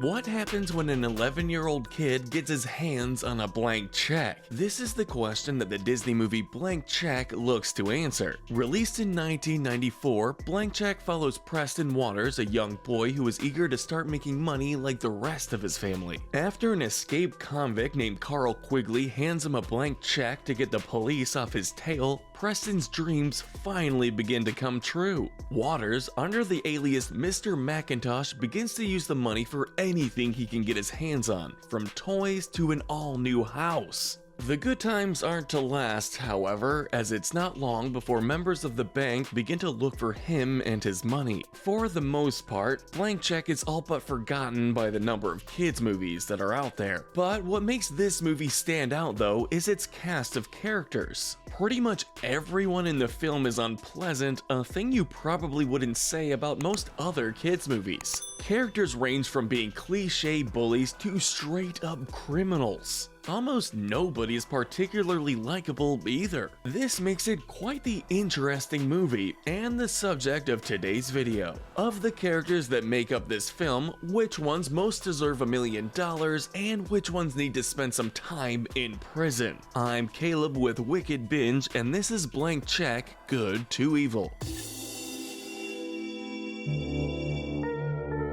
What happens when an 11-year-old kid gets his hands on a blank check? This is the question that the Disney movie Blank Check looks to answer. Released in 1994, Blank Check follows Preston Waters, a young boy who is eager to start making money like the rest of his family. After an escaped convict named Carl Quigley hands him a blank check to get the police off his tail, Preston's dreams finally begin to come true. Waters, under the alias Mr. Macintosh, begins to use the money for anything he can get his hands on, from toys to an all-new house. The good times aren't to last, however, as it's not long before members of the bank begin to look for him and his money. For the most part, Blank Check is all but forgotten by the number of kids' movies that are out there. But what makes this movie stand out, though, is its cast of characters. Pretty much everyone in the film is unpleasant, a thing you probably wouldn't say about most other kids' movies. Characters range from being cliche bullies to straight-up criminals. Almost nobody is particularly likable either. This makes it quite the interesting movie, and the subject of today's video. Of the characters that make up this film, which ones most deserve $1 million, and which ones need to spend some time in prison? I'm Caleb with Wicked Binge, and this is Blank Check, Good to Evil.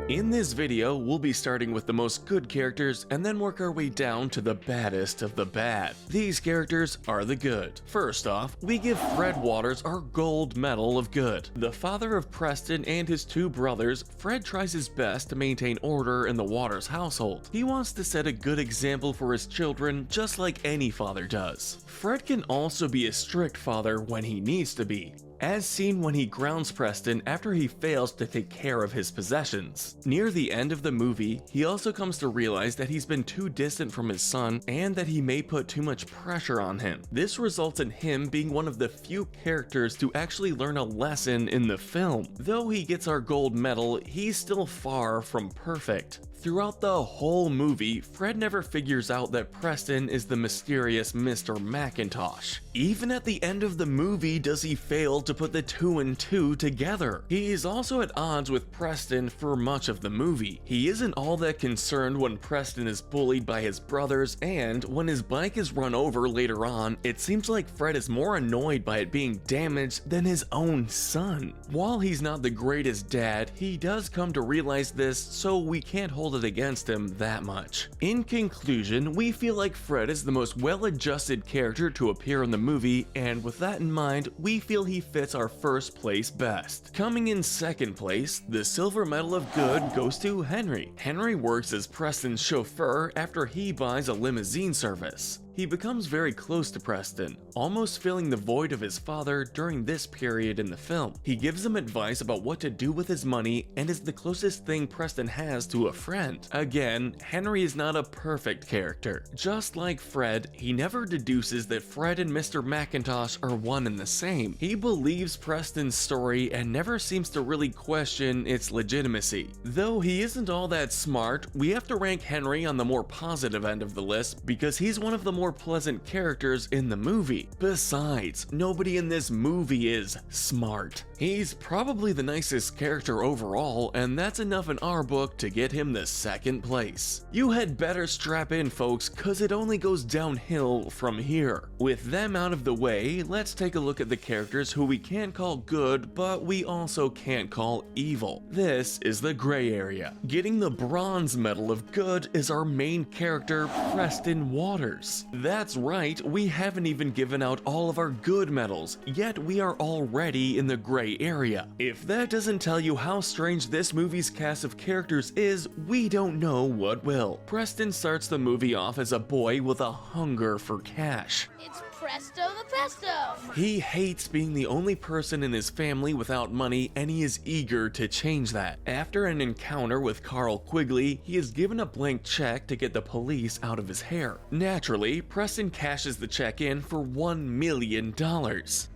In this video, we'll be starting with the most good characters and then work our way down to the baddest of the bad. These characters are the good. First off, we give Fred Waters our gold medal of good. The father of Preston and his two brothers, Fred tries his best to maintain order in the Waters household. He wants to set a good example for his children, just like any father does. Fred can also be a strict father when he needs to be, as seen when he grounds Preston after he fails to take care of his possessions. Near the end of the movie, he also comes to realize that he's been too distant from his son and that he may put too much pressure on him. This results in him being one of the few characters to actually learn a lesson in the film. Though he gets our gold medal, he's still far from perfect. Throughout the whole movie, Fred never figures out that Preston is the mysterious Mr. Macintosh. Even at the end of the movie does he fail to put the two and two together. He is also at odds with Preston for much of the movie. He isn't all that concerned when Preston is bullied by his brothers, and when his bike is run over later on, it seems like Fred is more annoyed by it being damaged than his own son. While he's not the greatest dad, he does come to realize this, so we can't hold it against him that much. In conclusion, we feel like Fred is the most well-adjusted character to appear in the movie, and with that in mind, we feel he fits our first place best. Coming in second place, the silver medal of good goes to Henry. Henry works as Preston's chauffeur after he buys a limousine service. He becomes very close to Preston, almost filling the void of his father during this period in the film. He gives him advice about what to do with his money and is the closest thing Preston has to a friend. Again, Henry is not a perfect character. Just like Fred, he never deduces that Fred and Mr. Macintosh are one and the same. He believes Preston's story and never seems to really question its legitimacy. Though he isn't all that smart, we have to rank Henry on the more positive end of the list because he's one of the more pleasant characters in the movie. Besides, nobody in this movie is smart. He's probably the nicest character overall, and that's enough in our book to get him the second place. You had better strap in, folks, cause it only goes downhill from here. With them out of the way, let's take a look at the characters who we can't call good, but we also can't call evil. This is the gray area. Getting the bronze medal of good is our main character, Preston Waters. That's right, we haven't even given out all of our good medals, yet we are already in the gray area. If that doesn't tell you how strange this movie's cast of characters is, we don't know what will. Preston starts the movie off as a boy with a hunger for cash. It's presto the pesto! He hates being the only person in his family without money, and he is eager to change that. After an encounter with Carl Quigley, he is given a blank check to get the police out of his hair. Naturally, Preston cashes the check in for $1 million.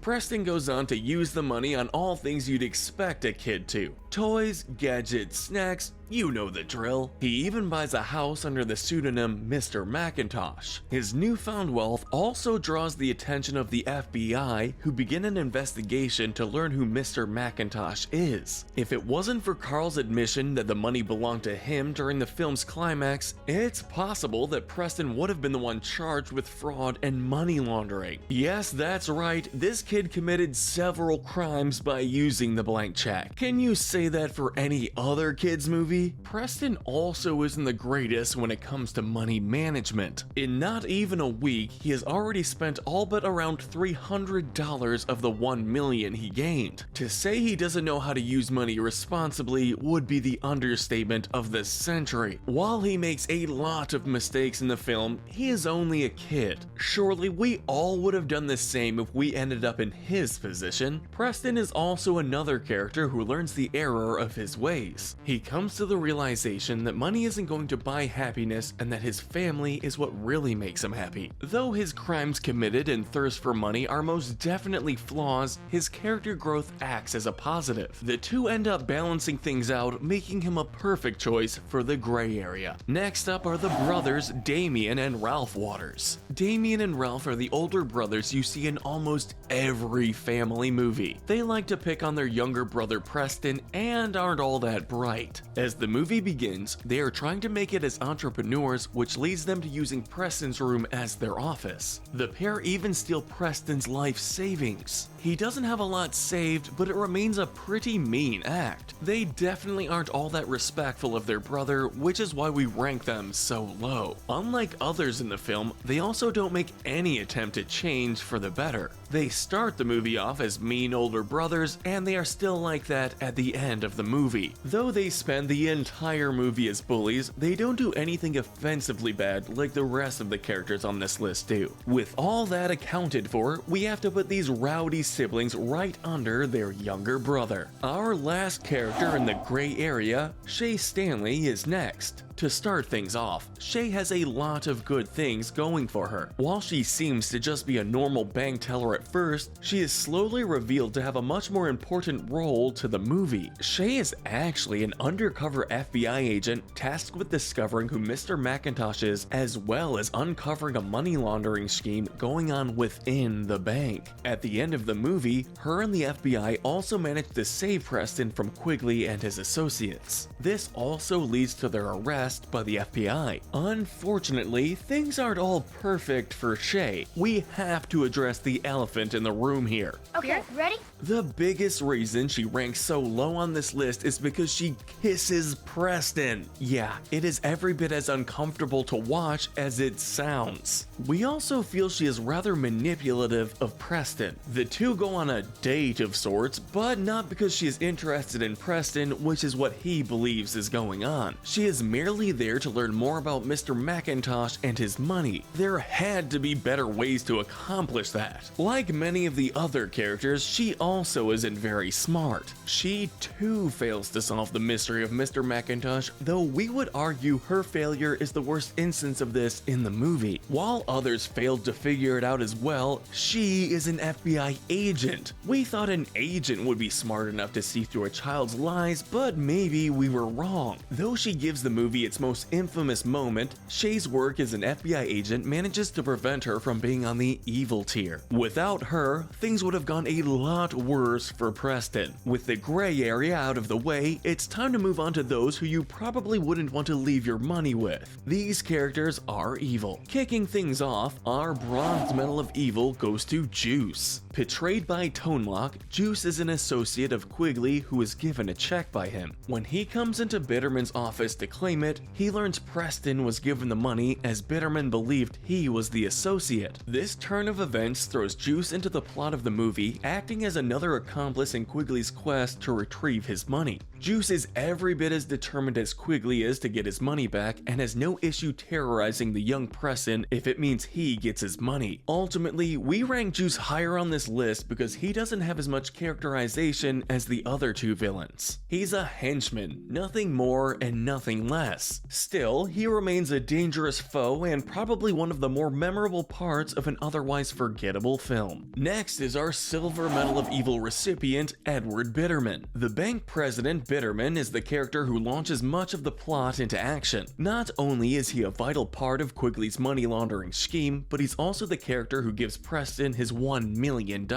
Preston goes on to use the money on all things you'd expect a kid to: toys, gadgets, snacks, You know the drill. He even buys a house under the pseudonym Mr. Macintosh. His newfound wealth also draws the attention of the FBI, who begin an investigation to learn who Mr. Macintosh is. If it wasn't for Carl's admission that the money belonged to him during the film's climax, it's possible that Preston would have been the one charged with fraud and money laundering. Yes, that's right, this kid committed several crimes by using the blank check. Can you say that for any other kids movie? Preston also isn't the greatest when it comes to money management. In not even a week, he has already spent all but around $300 of the $1 million he gained. To say he doesn't know how to use money responsibly would be the understatement of the century. While he makes a lot of mistakes in the film, he is only a kid. Surely we all would have done the same if we ended up in his position. Preston is also another character who learns the error of his ways. He comes to the realization that money isn't going to buy happiness and that his family is what really makes him happy. Though his crimes committed and thirst for money are most definitely flaws, his character growth acts as a positive. The two end up balancing things out, making him a perfect choice for the gray area. Next up are the brothers Damien and Ralph Waters. Damien and Ralph are the older brothers you see in almost every family movie. They like to pick on their younger brother Preston and aren't all that bright. As the movie begins, they are trying to make it as entrepreneurs, which leads them to using Preston's room as their office. The pair even steal Preston's life savings. He doesn't have a lot saved, but it remains a pretty mean act. They definitely aren't all that respectful of their brother, which is why we rank them so low. Unlike others in the film, they also don't make any attempt to change for the better. They start the movie off as mean older brothers, and they are still like that at the end of the movie. Though they spend the entire movie as bullies, they don't do anything offensively bad like the rest of the characters on this list do. With all that accounted for, we have to put these rowdy siblings right under their younger brother. Our last character in the gray area, Shay Stanley, is next. To start things off, Shay has a lot of good things going for her. While she seems to just be a normal bank teller at first, she is slowly revealed to have a much more important role to the movie. Shay is actually an undercover FBI agent tasked with discovering who Mr. Macintosh is, as well as uncovering a money laundering scheme going on within the bank. At the end of the movie, her and the FBI also manage to save Preston from Quigley and his associates. This also leads to their arrest by the FBI. Unfortunately, things aren't all perfect for Shay. We have to address the elephant in the room here. Okay, ready? The biggest reason she ranks so low on this list is because she kisses Preston. Yeah, it is every bit as uncomfortable to watch as it sounds. We also feel she is rather manipulative of Preston. The two go on a date of sorts, but not because she is interested in Preston, which is what he believes is going on. She is merely there to learn more about Mr. Macintosh and his money. There had to be better ways to accomplish that. Like many of the other characters, she also isn't very smart. She too fails to solve the mystery of Mr. Macintosh, though we would argue her failure is the worst instance of this in the movie. While others failed to figure it out as well, she is an FBI agent. We thought an agent would be smart enough to see through a child's lies, but maybe we were wrong. Though she gives the movie its most infamous moment, Shay's work as an FBI agent manages to prevent her from being on the evil tier. Without her, things would have gone a lot worse for Preston. With the gray area out of the way, it's time to move on to those who you probably wouldn't want to leave your money with. These characters are evil. Kicking things off, our bronze medal of evil goes to Juice. Portrayed by Tonelock, Juice is an associate of Quigley who is given a check by him. When he comes into Bitterman's office to claim it, he learns Preston was given the money as Bitterman believed he was the associate. This turn of events throws Juice into the plot of the movie, acting as another accomplice in Quigley's quest to retrieve his money. Juice is every bit as determined as Quigley is to get his money back and has no issue terrorizing the young Preston if it means he gets his money. Ultimately, we rank Juice higher on this list because he doesn't have as much characterization as the other two villains. He's a henchman, nothing more and nothing less. success. Still, he remains a dangerous foe and probably one of the more memorable parts of an otherwise forgettable film. Next is our Silver Medal of Evil recipient, Edward Bitterman. The bank president Bitterman is the character who launches much of the plot into action. Not only is he a vital part of Quigley's money laundering scheme, but he's also the character who gives Preston his $1 million.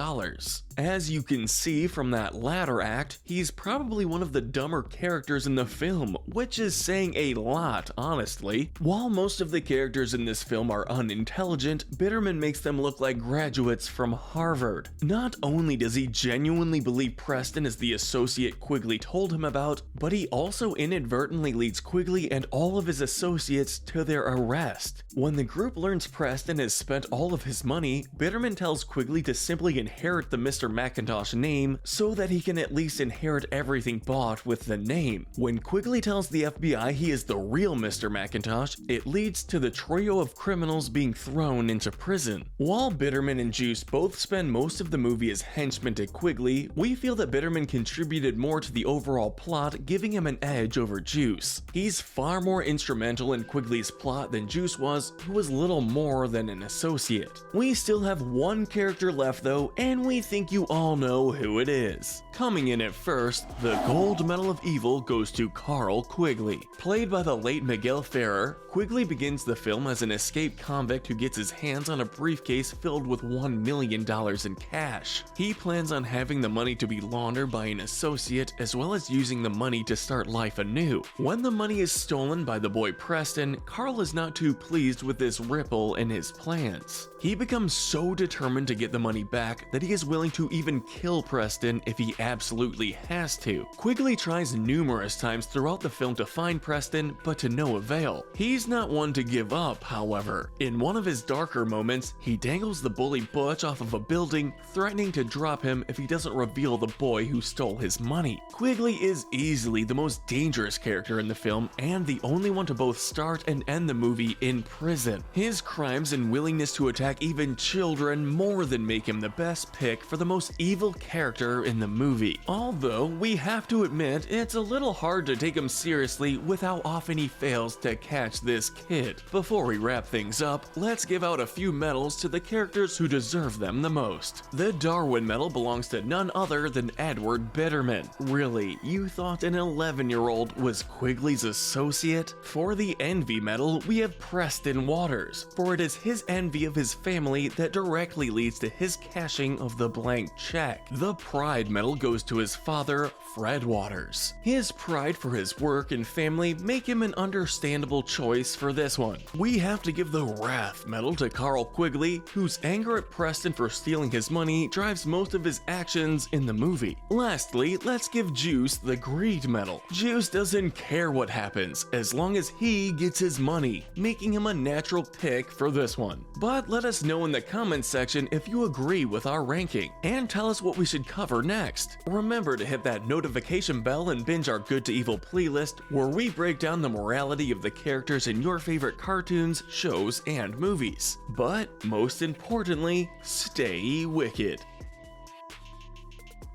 As you can see from that latter act, he's probably one of the dumber characters in the film, which is saying a lot, honestly. While most of the characters in this film are unintelligent, Bitterman makes them look like graduates from Harvard. Not only does he genuinely believe Preston is the associate Quigley told him about, but he also inadvertently leads Quigley and all of his associates to their arrest. When the group learns Preston has spent all of his money, Bitterman tells Quigley to simply inherit the Mr. McIntosh name so that he can at least inherit everything bought with the name. When Quigley tells the FBI he is the real Mr. McIntosh, it leads to the trio of criminals being thrown into prison. While Bitterman and Juice both spend most of the movie as henchmen to Quigley, we feel that Bitterman contributed more to the overall plot, giving him an edge over Juice. He's far more instrumental in Quigley's plot than Juice was, who was little more than an associate. We still have one character left though, and we think you all know who it is. Coming in at first, the Gold Medal of Evil goes to Carl Quigley. Played by the late Miguel Ferrer, Quigley begins the film as an escaped convict who gets his hands on a briefcase filled with $1 million in cash. He plans on having the money to be laundered by an associate, as well as using the money to start life anew. When the money is stolen by the boy Preston, Carl is not too pleased with this ripple in his plans. He becomes so determined to get the money back that he is willing to even kill Preston if he absolutely has to. Quigley tries numerous times throughout the film to find Preston, but to no avail. He's not one to give up, however. In one of his darker moments, he dangles the bully Butch off of a building, threatening to drop him if he doesn't reveal the boy who stole his money. Quigley is easily the most dangerous character in the film and the only one to both start and end the movie in prison. His crimes and willingness to attack even children more than make him the best pick for the most evil character in the movie. Although, we have to admit, it's a little hard to take him seriously with how often he fails to catch this kid. Before we wrap things up, let's give out a few medals to the characters who deserve them the most. The Darwin Medal belongs to none other than Edward Bitterman. Really, you thought an 11-year-old was Quigley's associate? For the Envy Medal, we have Preston Waters, for it is his envy of his family that directly leads to his cashing of the blank check. The Pride Medal goes to his father, Fred Waters. His pride for his work and family make him an understandable choice for this one. We have to give the Wrath Medal to Carl Quigley, whose anger at Preston for stealing his money drives most of his actions in the movie. Lastly, let's give Juice the Greed Medal. Juice doesn't care what happens, as long as he gets his money, making him a natural pick for this one. But let us know in the comments section if you agree with our ranking, and tell us what we should cover next. Remember to hit that notification bell and binge our Good to Evil playlist, where we break down the morality of the characters in your favorite cartoons, shows, and movies. But most importantly, stay wicked.